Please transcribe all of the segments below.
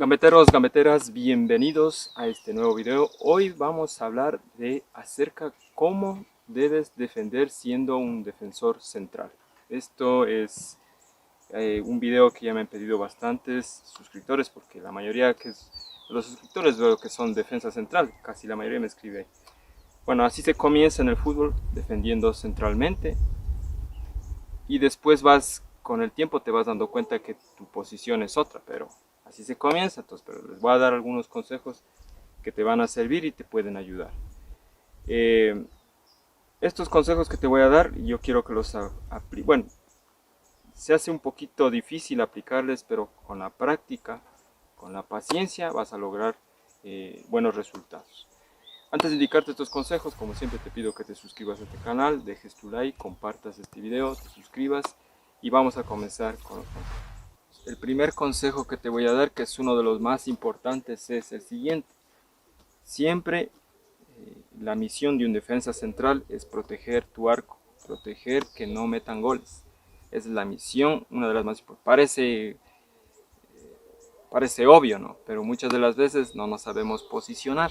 Gambeteros, gambeteras, bienvenidos a este nuevo video. Hoy vamos a hablar acerca cómo debes defender siendo un defensor central. Esto es un video que ya me han pedido bastantes suscriptores, porque la mayoría de los suscriptores veo que son defensa central, casi la mayoría me escribe. Bueno, así se comienza en el fútbol, defendiendo centralmente, y después con el tiempo te vas dando cuenta que tu posición es otra, pero así se comienza. Entonces, pero les voy a dar algunos consejos que te van a servir y te pueden ayudar. Estos consejos que te voy a dar, yo quiero que los apliques. Bueno, se hace un poquito difícil aplicarles, pero con la práctica, con la paciencia, vas a lograr buenos resultados. Antes de indicarte estos consejos, como siempre te pido que te suscribas a este canal, dejes tu like, compartas este video, te suscribas y vamos a comenzar con los consejos. El primer consejo que te voy a dar, que es uno de los más importantes, es el siguiente. Siempre la misión de un defensa central es proteger tu arco, proteger que no metan goles. Es la misión, una de las más importantes. Parece obvio, ¿no? Pero muchas de las veces no nos sabemos posicionar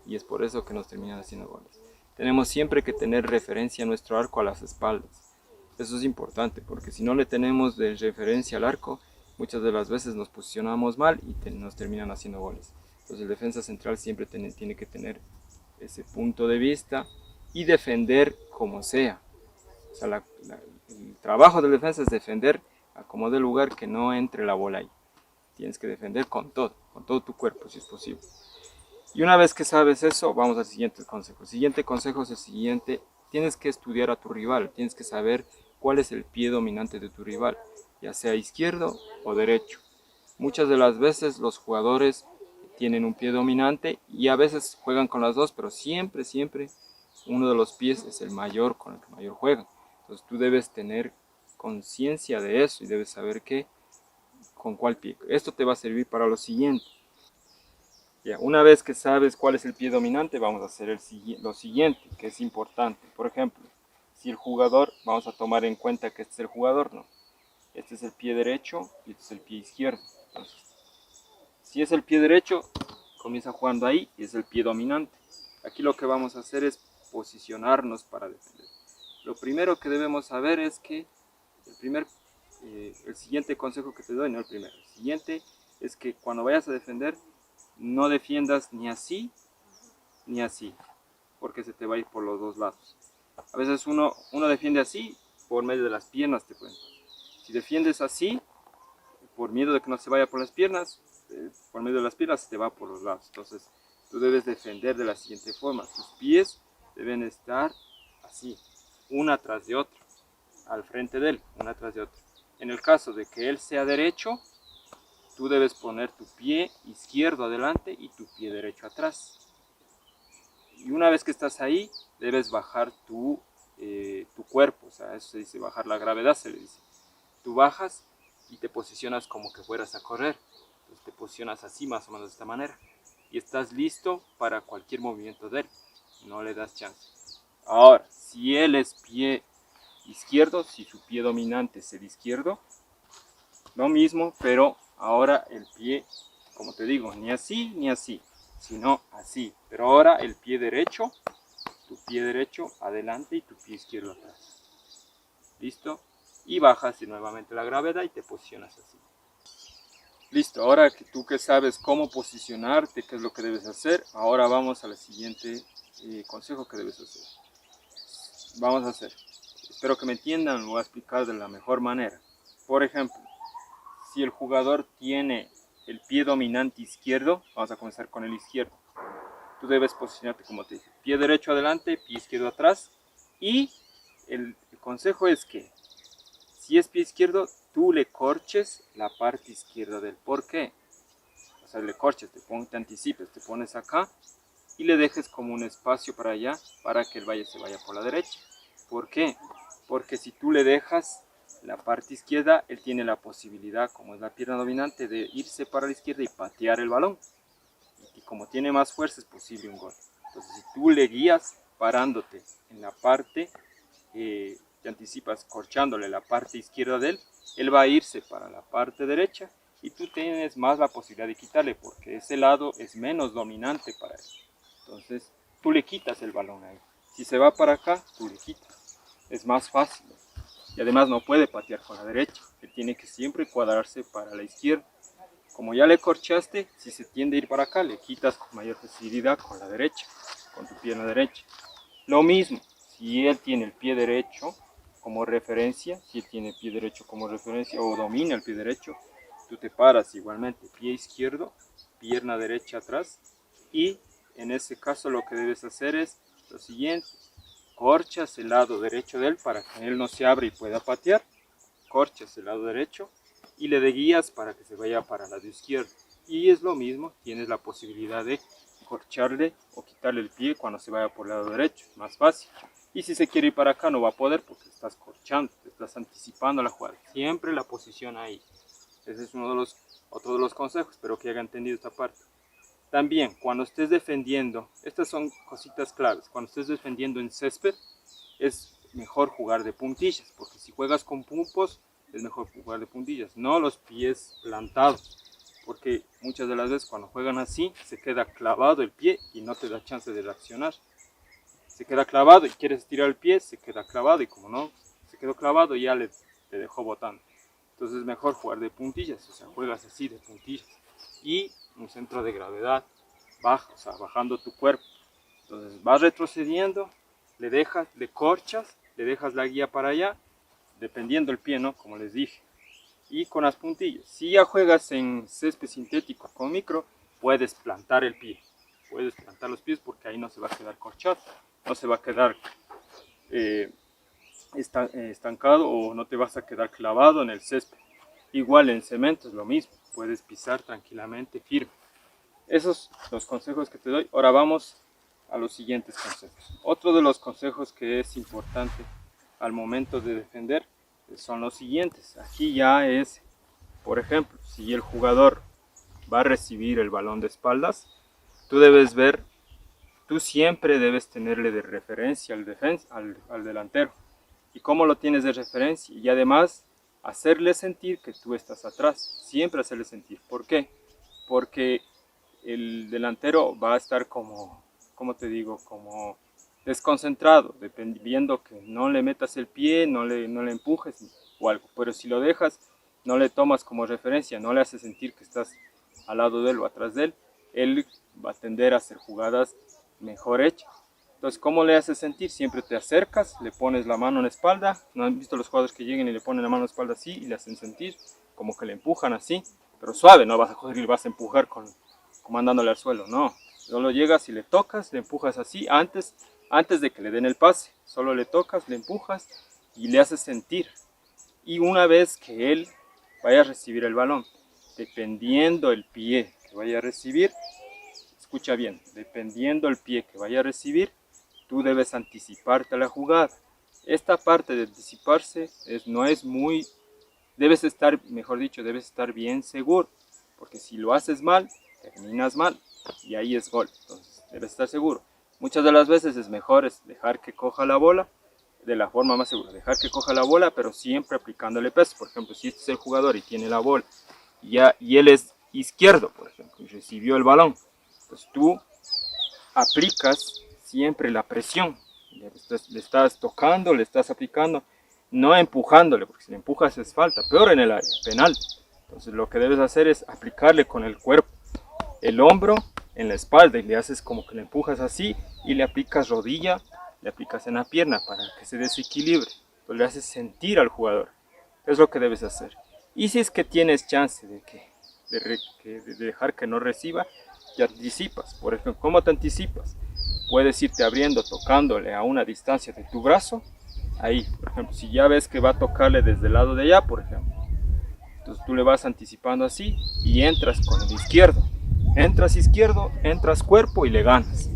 y es por eso que nos terminan haciendo goles. Tenemos siempre que tener referencia a nuestro arco a las espaldas. Eso es importante, porque si no le tenemos de referencia al arco, muchas de las veces nos posicionamos mal y nos terminan haciendo goles. Entonces el defensa central siempre tiene que tener ese punto de vista y defender como sea. O sea, el trabajo del defensa es defender a como de lugar, que no entre la bola ahí. Tienes que defender con todo tu cuerpo si es posible. Y una vez que sabes eso, vamos al siguiente consejo. El siguiente consejo es el siguiente: tienes que estudiar a tu rival, tienes que saber cuál es el pie dominante de tu rival, ya sea izquierdo o derecho. Muchas de las veces los jugadores tienen un pie dominante y a veces juegan con las dos, pero siempre uno de los pies es el mayor, con el que mayor juegan. Entonces tú debes tener conciencia de eso y debes saber con cuál pie. Esto te va a servir para lo siguiente. Ya, una vez que sabes cuál es el pie dominante, vamos a hacer lo siguiente, que es importante. Por ejemplo, si el jugador, vamos a tomar en cuenta que este es el jugador, ¿no? Este es el pie derecho y este es el pie izquierdo. Entonces, si es el pie derecho, comienza jugando ahí y es el pie dominante. Aquí lo que vamos a hacer es posicionarnos para defender. Lo primero que debemos saber es que el siguiente consejo que te doy, no el primero, el siguiente es que cuando vayas a defender, no defiendas ni así ni así, porque se te va a ir por los dos lados. A veces uno defiende así, por medio de las piernas te cuento. Si defiendes así, por miedo de que no se vaya por las piernas, por medio de las piernas se te va por los lados. Entonces tú debes defender de la siguiente forma: tus pies deben estar así, una tras de otra, al frente de él, una tras de otra. En el caso de que él sea derecho, tú debes poner tu pie izquierdo adelante y tu pie derecho atrás. Y una vez que estás ahí, debes bajar tu cuerpo. O sea, eso se dice bajar la gravedad, se le dice. Tú bajas y te posicionas como que fueras a correr. Entonces te posicionas así, más o menos de esta manera. Y estás listo para cualquier movimiento de él. No le das chance. Ahora, si él es pie izquierdo, si su pie dominante es el izquierdo, lo mismo, pero ahora el pie, como te digo, ni así ni así, sino así. Pero ahora el pie derecho, tu pie derecho adelante y tu pie izquierdo atrás. ¿Listo? Y bajas nuevamente la gravedad y te posicionas así. Listo, ahora que tú que sabes cómo posicionarte, qué es lo que debes hacer, ahora vamos al siguiente consejo que debes hacer. Vamos a hacer, espero que me entiendan, lo voy a explicar de la mejor manera. Por ejemplo, si el jugador tiene el pie dominante izquierdo, vamos a comenzar con el izquierdo. Tú debes posicionarte como te dije, pie derecho adelante, pie izquierdo atrás. Y el consejo es que si es pie izquierdo, tú le corches la parte izquierda del. ¿Por qué? O sea, le corches, te anticipes, te pones acá y le dejes como un espacio para allá, para que el se vaya por la derecha. ¿Por qué? Porque si tú le dejas la parte izquierda, él tiene la posibilidad, como es la pierna dominante, de irse para la izquierda y patear el balón. Y como tiene más fuerza, es posible un gol. Entonces, si tú le guías parándote en la parte, te anticipas corchándole la parte izquierda de él, él va a irse para la parte derecha y tú tienes más la posibilidad de quitarle porque ese lado es menos dominante para él. Entonces tú le quitas el balón ahí. Si se va para acá, tú le quitas. Es más fácil. Y además no puede patear con la derecha. Él tiene que siempre cuadrarse para la izquierda. Como ya le corchaste, si se tiende a ir para acá, le quitas con mayor facilidad con la derecha, con tu pierna derecha. Lo mismo, si él tiene el pie derecho como referencia, o domina el pie derecho, tú te paras igualmente, pie izquierdo, pierna derecha atrás, y en ese caso lo que debes hacer es lo siguiente: corchas el lado derecho de él para que él no se abra y pueda patear, corchas el lado derecho y le de guías para que se vaya para el lado izquierdo. Y es lo mismo, tienes la posibilidad de corcharle o quitarle el pie cuando se vaya por el lado derecho, más fácil. Y si se quiere ir para acá no va a poder porque estás corchando, te estás anticipando la jugada. Siempre la posición ahí. Ese es otro de los consejos, espero que hayan entendido esta parte. También, cuando estés defendiendo, estas son cositas claves, cuando estés defendiendo en césped, es mejor jugar de puntillas, porque si juegas con pumpos, es mejor jugar de puntillas, no los pies plantados, porque muchas de las veces cuando juegan así, se queda clavado el pie y no te da chance de reaccionar. Se queda clavado y quieres estirar el pie, se queda clavado, y como no se quedó clavado, ya te dejó botando. Entonces es mejor jugar de puntillas, o sea, juegas así de puntillas. Y un centro de gravedad bajo, o sea, bajando tu cuerpo. Entonces vas retrocediendo, le corchas, le dejas la guía para allá, dependiendo el pie, ¿no? Como les dije. Y con las puntillas. Si ya juegas en césped sintético con micro, puedes plantar el pie. Puedes plantar los pies porque ahí no se va a quedar corchado, no se va a quedar estancado o no te vas a quedar clavado en el césped. Igual en cemento es lo mismo, puedes pisar tranquilamente firme. Esos son los consejos que te doy. Ahora vamos a los siguientes consejos. Otro de los consejos que es importante al momento de defender son los siguientes. Aquí ya es, por ejemplo, si el jugador va a recibir el balón de espaldas, tú debes ver, tú siempre debes tenerle de referencia al delantero. ¿Y cómo lo tienes de referencia? Y además hacerle sentir que tú estás atrás. Siempre hacerle sentir. ¿Por qué? Porque el delantero va a estar como te digo, como desconcentrado, viendo que no le metas el pie, no le empujes o algo. Pero si lo dejas, no le tomas como referencia, no le haces sentir que estás al lado de él o atrás de él, él va a tender a hacer jugadas mejor hechas. Entonces, ¿cómo le haces sentir? Siempre te acercas, le pones la mano en la espalda. ¿No han visto los jugadores que lleguen y le ponen la mano en la espalda así y le hacen sentir? Como que le empujan así, pero suave, no vas a coger y le vas a empujar como mandándole al suelo, no. Solo llegas y le tocas, le empujas así, antes de que le den el pase. Solo le tocas, le empujas y le haces sentir. Y una vez que él vaya a recibir el balón, dependiendo el pie que vaya a recibir, escucha bien, dependiendo el pie que vaya a recibir, tú debes anticiparte a la jugada. Esta parte de anticiparse no es muy, debes estar bien seguro, porque si lo haces mal, terminas mal y ahí es gol. Entonces debes estar seguro. Muchas de las veces es mejor dejar que coja la bola de la forma más segura, dejar que coja la bola, pero siempre aplicándole peso. Por ejemplo, si este es el jugador y tiene la bola y él es izquierdo, por ejemplo, y recibió el balón, pues tú aplicas siempre la presión. Le estás tocando, le estás aplicando, no empujándole, porque si le empujas es falta, peor en el área, penal. Entonces lo que debes hacer es aplicarle con el cuerpo, el hombro en la espalda, y le haces como que le empujas así y le aplicas rodilla, le aplicas en la pierna para que se desequilibre. Entonces le haces sentir al jugador. Es lo que debes hacer. Y si es que tienes chance de dejar que no reciba, te anticipas. Por ejemplo, ¿cómo te anticipas? Puedes irte abriendo, tocándole a una distancia de tu brazo. Ahí, por ejemplo, si ya ves que va a tocarle desde el lado de allá, por ejemplo, entonces tú le vas anticipando así y entras con el izquierdo. Entras izquierdo, entras cuerpo y le ganas.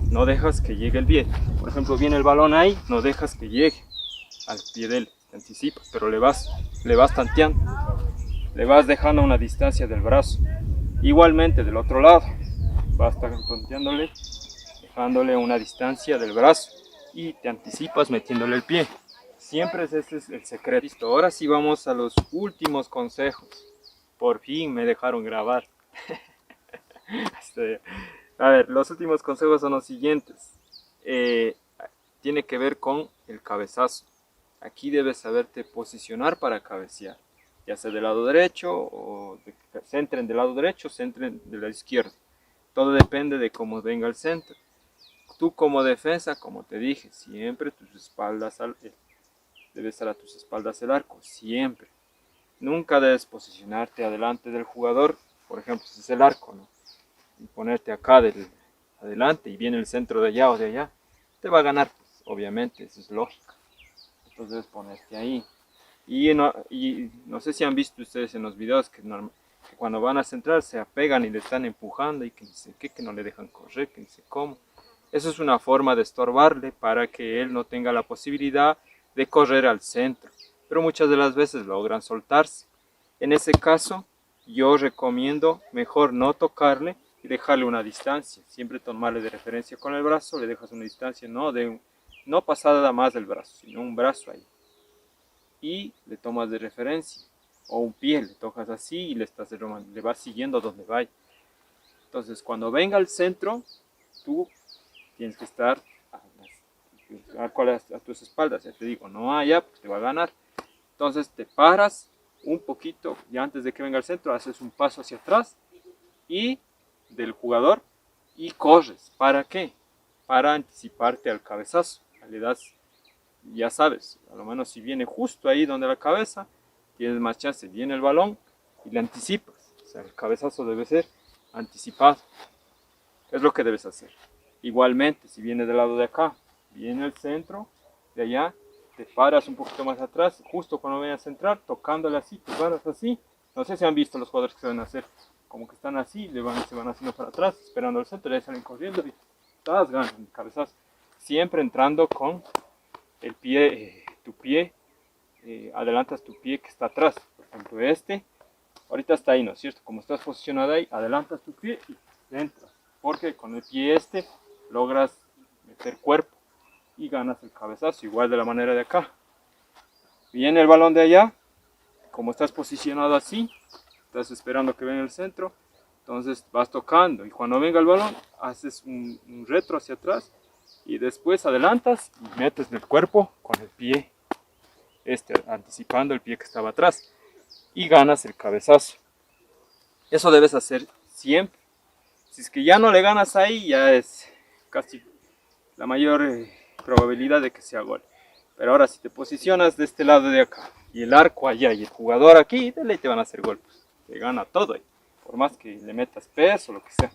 No dejas que llegue el pie. Por ejemplo, viene el balón ahí, no dejas que llegue al pie de él. Te anticipas, pero le vas tanteando. Le vas dejando una distancia del brazo. Igualmente del otro lado, vas tanteándole, dejándole una distancia del brazo y te anticipas metiéndole el pie. Siempre ese es el secreto. Listo, ahora sí vamos a los últimos consejos. Por fin me dejaron grabar. A ver, los últimos consejos son los siguientes. Tiene que ver con el cabezazo. Aquí debes saberte posicionar para cabecear, ya sea del lado derecho o centren del lado derecho, centren del lado izquierdo. Todo depende de cómo venga el centro. Tú como defensa, como te dije, siempre tus espaldas debe estar a tus espaldas el arco, siempre. Nunca debes posicionarte adelante del jugador, por ejemplo, si es el arco, ¿no? Y ponerte acá adelante y viene el centro de allá o de allá, te va a ganar, pues, obviamente, eso es lógica. Entonces debes ponerte ahí. Y no sé si han visto ustedes en los videos que cuando van a centrar se apegan y le están empujando y que no sé qué, que no le dejan correr, que no sé cómo. Eso es una forma de estorbarle para que él no tenga la posibilidad de correr al centro. Pero muchas de las veces logran soltarse. En ese caso, yo recomiendo mejor no tocarle y dejarle una distancia. Siempre tomarle de referencia con el brazo, le dejas una distancia, no pasada más del brazo, sino un brazo ahí. Y le tomas de referencia. O un pie, le tocas así y le vas siguiendo donde vaya. Entonces, cuando venga al centro, tú tienes que estar a tus espaldas. Ya te digo, no allá, pues te va a ganar. Entonces te paras un poquito y antes de que venga al centro haces un paso hacia atrás y del jugador y corres. ¿Para qué? Para anticiparte al cabezazo. Le das, ya sabes, a lo menos si viene justo ahí donde la cabeza, tienes más chance. Viene el balón y le anticipas. O sea, el cabezazo debe ser anticipado. Es lo que debes hacer. Igualmente, si viene del lado de acá, viene el centro, de allá, te paras un poquito más atrás, justo cuando vayas a entrar, tocándole así, te paras así. No sé si han visto los jugadores que se van a hacer, como que están así, se van haciendo para atrás, esperando el centro, y ya salen corriendo y ganan el cabezazo. Siempre entrando con el pie, tu pie, adelantas tu pie que está atrás. Por ejemplo, ahorita está ahí, ¿no es cierto? Como estás posicionado ahí, adelantas tu pie y entras. Porque con el pie logras meter cuerpo y ganas el cabezazo, igual de la manera de acá. Viene el balón de allá, como estás posicionado así, estás esperando que venga el centro, entonces vas tocando y cuando venga el balón haces un retro hacia atrás y después adelantas y metes el cuerpo con el pie, anticipando el pie que estaba atrás y ganas el cabezazo. Eso debes hacer siempre. Si es que ya no le ganas ahí, ya es casi la mayor probabilidad de que sea gol. Pero ahora si te posicionas de este lado de acá y el arco allá y el jugador aquí, de ley te van a hacer gol. Pues, te gana todo ahí, por más que le metas peso o lo que sea.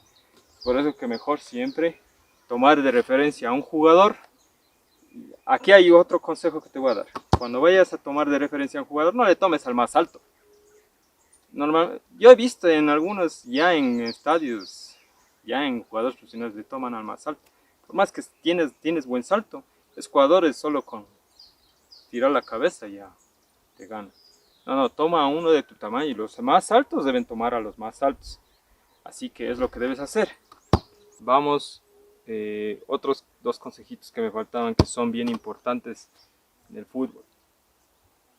Por eso que mejor siempre tomar de referencia a un jugador. Aquí hay otro consejo que te voy a dar. Cuando vayas a tomar de referencia a un jugador, no le tomes al más alto. Yo he visto en algunos, ya en estadios, ya en jugadores profesionales le toman al más alto. Por más que tienes buen salto, es jugadores solo con tirar la cabeza ya te gana. No, toma a uno de tu tamaño y los más altos deben tomar a los más altos. Así que es lo que debes hacer. Vamos, otros dos consejitos que me faltaban que son bien importantes en el fútbol.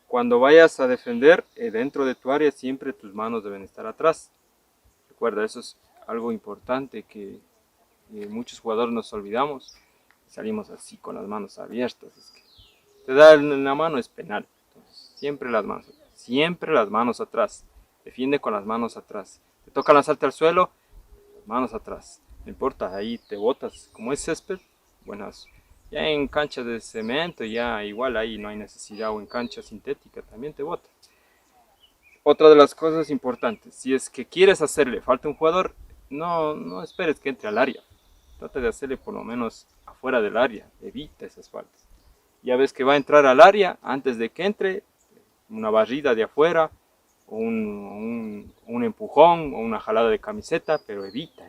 Cuando vayas a defender dentro de tu área, siempre tus manos deben estar atrás. Recuerda, eso es algo importante que muchos jugadores nos olvidamos. Salimos así con las manos abiertas. Es que te da en la mano, es penal. Entonces, siempre las manos atrás. Defiende con las manos atrás. Te toca lanzarte al suelo, manos atrás. No importa, ahí te botas. Como es césped, buenas. Ya en cancha de cemento, ya igual ahí no hay necesidad, o en cancha sintética también te botas. Otra de las cosas importantes, si es que quieres hacerle falta a un jugador, no esperes que entre al área. Trata de hacerle por lo menos afuera del área, evita esas faltas. Ya ves que va a entrar al área, antes de que entre, una barrida de afuera, o un empujón, o una jalada de camiseta, pero evita.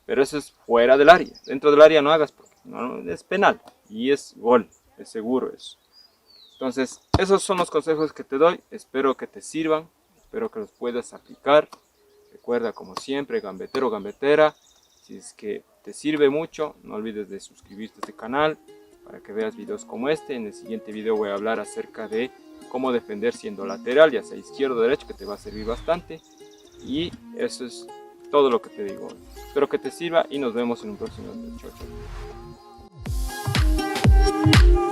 Pero eso es fuera del área. Dentro del área no hagas porque no, es penal y es gol, es seguro eso. Entonces, esos son los consejos que te doy. Espero que te sirvan, espero que los puedas aplicar. Recuerda, como siempre, gambetero, gambetera, si es que te sirve mucho, no olvides de suscribirte a este canal para que veas videos como este. En el siguiente video voy a hablar acerca de cómo defender siendo lateral, ya sea izquierdo o derecho, que te va a servir bastante. Y eso es todo lo que te digo hoy. Espero que te sirva y nos vemos en un próximo video. Chao, chao.